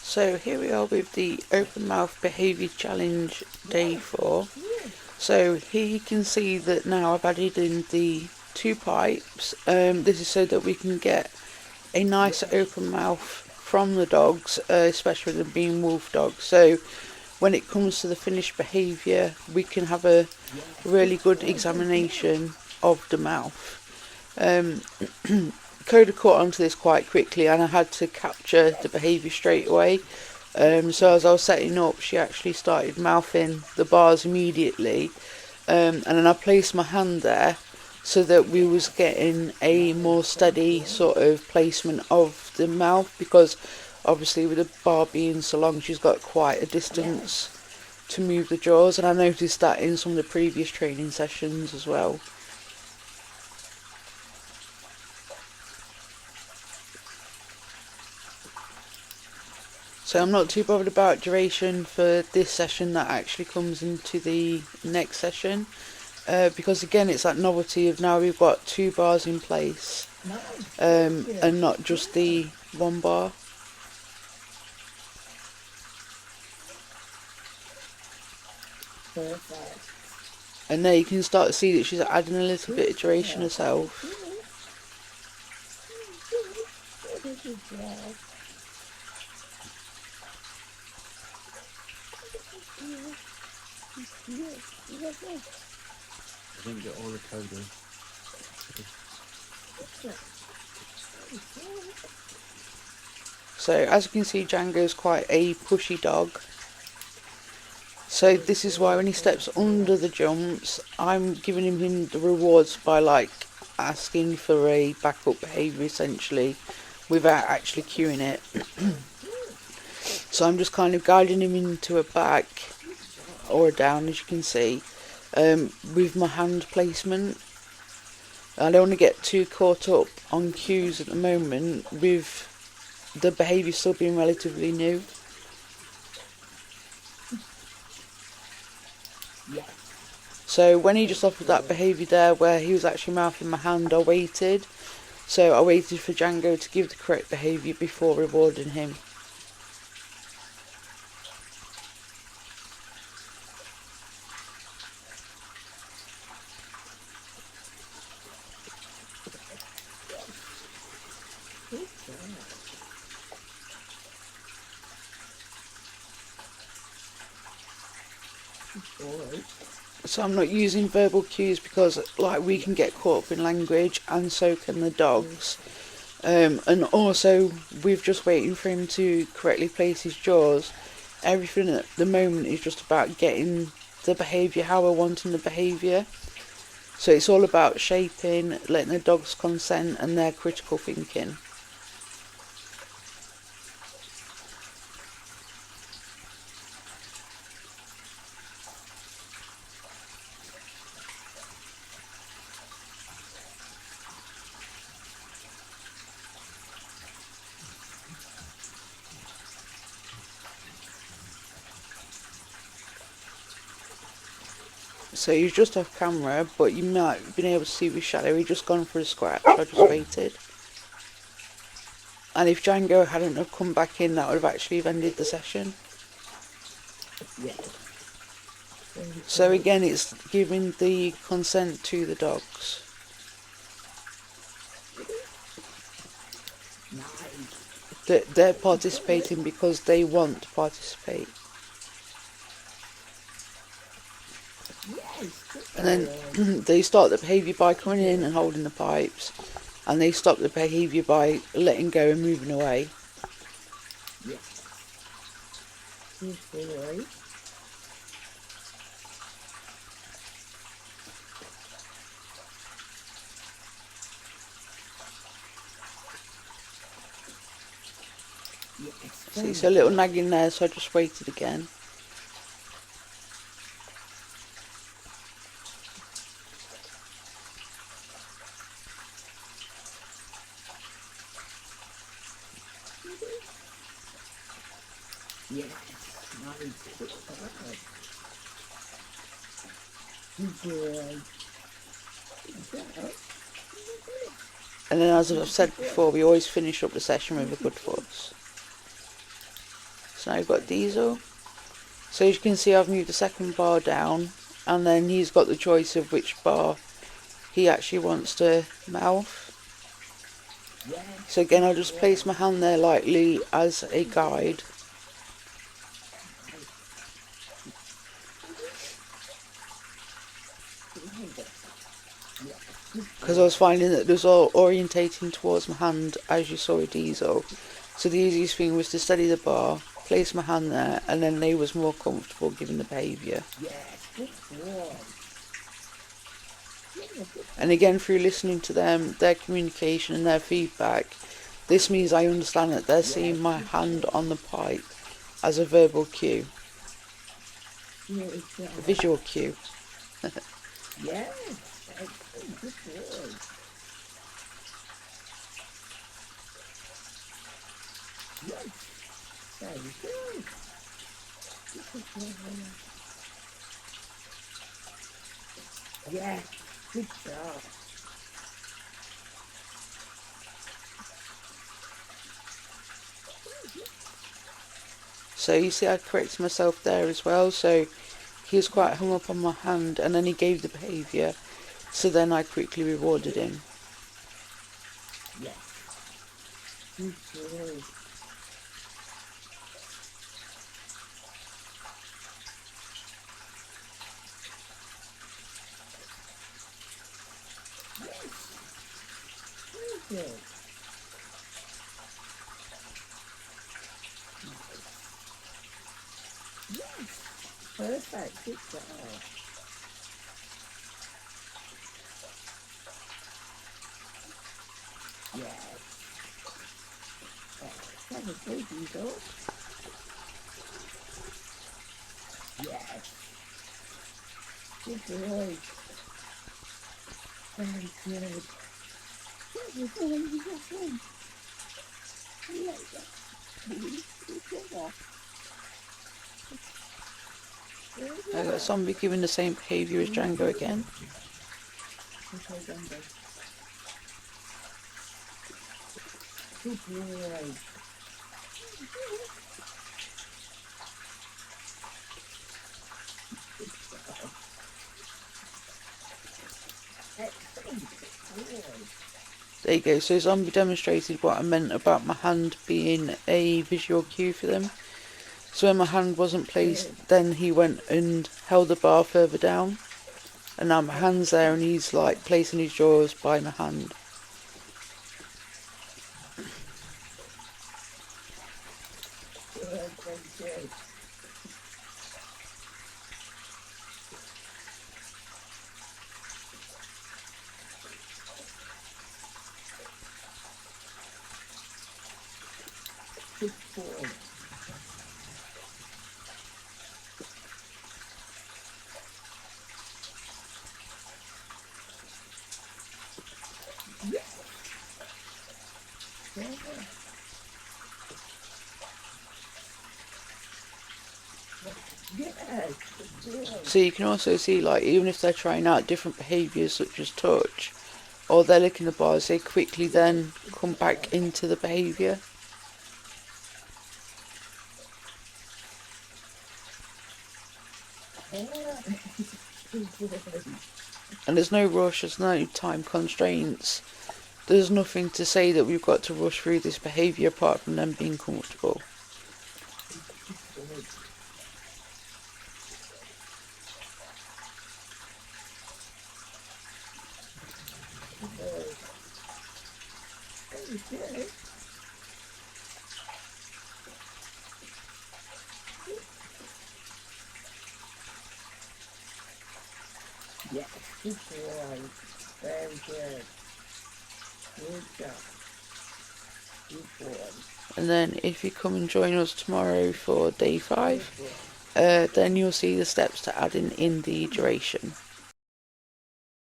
So here we are with the open mouth behaviour challenge day 4. So here you can see that now I've added in the 2 pipes. This is so that we can get a nice open mouth from the dogs, especially them being wolf dogs. So when it comes to the finished behaviour, we can have a really good examination of the mouth. Coda caught onto this quite quickly and I had to capture the behaviour straight away. So as I was setting up, she actually started mouthing the bars immediately, and then I placed my hand there so that we was getting a more steady sort of placement of the mouth, because obviously with the bar being so long she's got quite a distance to move the jaws, and I noticed that in some of the previous training sessions as well. So I'm not too bothered about duration for this session that actually comes into the next session, because again it's that novelty of now we've got 2 bars in place, and not just the 1 bar. Perfect. And there you can start to see that she's adding a little bit of duration herself. I didn't get all the coding. So as you can see, Django's quite a pushy dog. So this is why when he steps under the jumps, I'm giving him the rewards by like asking for a backup behaviour essentially, without actually cueing it. So I'm just kind of guiding him into a back or a down, as you can see, with my hand placement. I don't want to get too caught up on cues at the moment with the behaviour still being relatively new. So when he just offered that behaviour there where he was actually mouthing my hand, I waited. So I waited for Django to give the correct behaviour before rewarding him. So I'm not using verbal cues because like we can get caught up in language, and so can the dogs. And also with just waiting for him to correctly place his jaws, everything at the moment is just about getting the behaviour how we're wanting the behaviour. So it's all about shaping, letting the dogs consent and their critical thinking. So he's just off camera, but you might have been able to see with Shadow, he'd just gone for a scratch. I just waited. And if Django hadn't have come back in, that would have actually ended the session. So again, it's giving the consent to the dogs. They're participating because they want to participate. And then they start the behaviour by coming in and holding the pipes, and they stop the behaviour by letting go and moving away. So it's a little nagging there, so I just waited again. And then, as I've said before, we always finish up the session with a good fuss. So now you've got Diesel. So as you can see, I've moved the second bar down, and then he's got the choice of which bar he actually wants to mouth. So again, I'll just place my hand there lightly as a guide. Because I was finding that it was all orientating towards my hand as you saw with Diesel. So the easiest thing was to steady the bar, place my hand there, and then they was more comfortable giving the behaviour. And again, through listening to them, their communication and their feedback, this means I understand that they're seeing my hand on the pipe as a verbal cue. A visual cue. Yeah, good job. So you see I corrected myself there as well, so he was quite hung up on my hand and then he gave the behaviour, so then I quickly rewarded him. Yeah, good job. Good. Yes, perfect, good job. Yes. That was good, Diesel. Yes. Good boy. Very good. Good boy, you got one. You like that? Good job. I got Zombie giving the same behaviour as Django again. Okay, Dumbo. Good boy. Excellent. Good boy. There you go, so Zombie demonstrated what I meant about my hand being a visual cue for them. So when my hand wasn't placed, then he went and held the bar further down. And now my hand's there and he's like placing his jaws by my hand. Good, very good. Good boy. Yes. Yes. Yes. Good boy. So you can also see, like, even if they're trying out different behaviours such as touch, or they're licking the bars, they quickly then come back into the behaviour. Good boy. And there's no rush, there's no time constraints. There's nothing to say that we've got to rush through this behaviour apart from them being comfortable. Good. Yes, good boy. Very good. Good job. Good boy. And then if you come and join us tomorrow for day 5, then you'll see the steps to adding in the duration.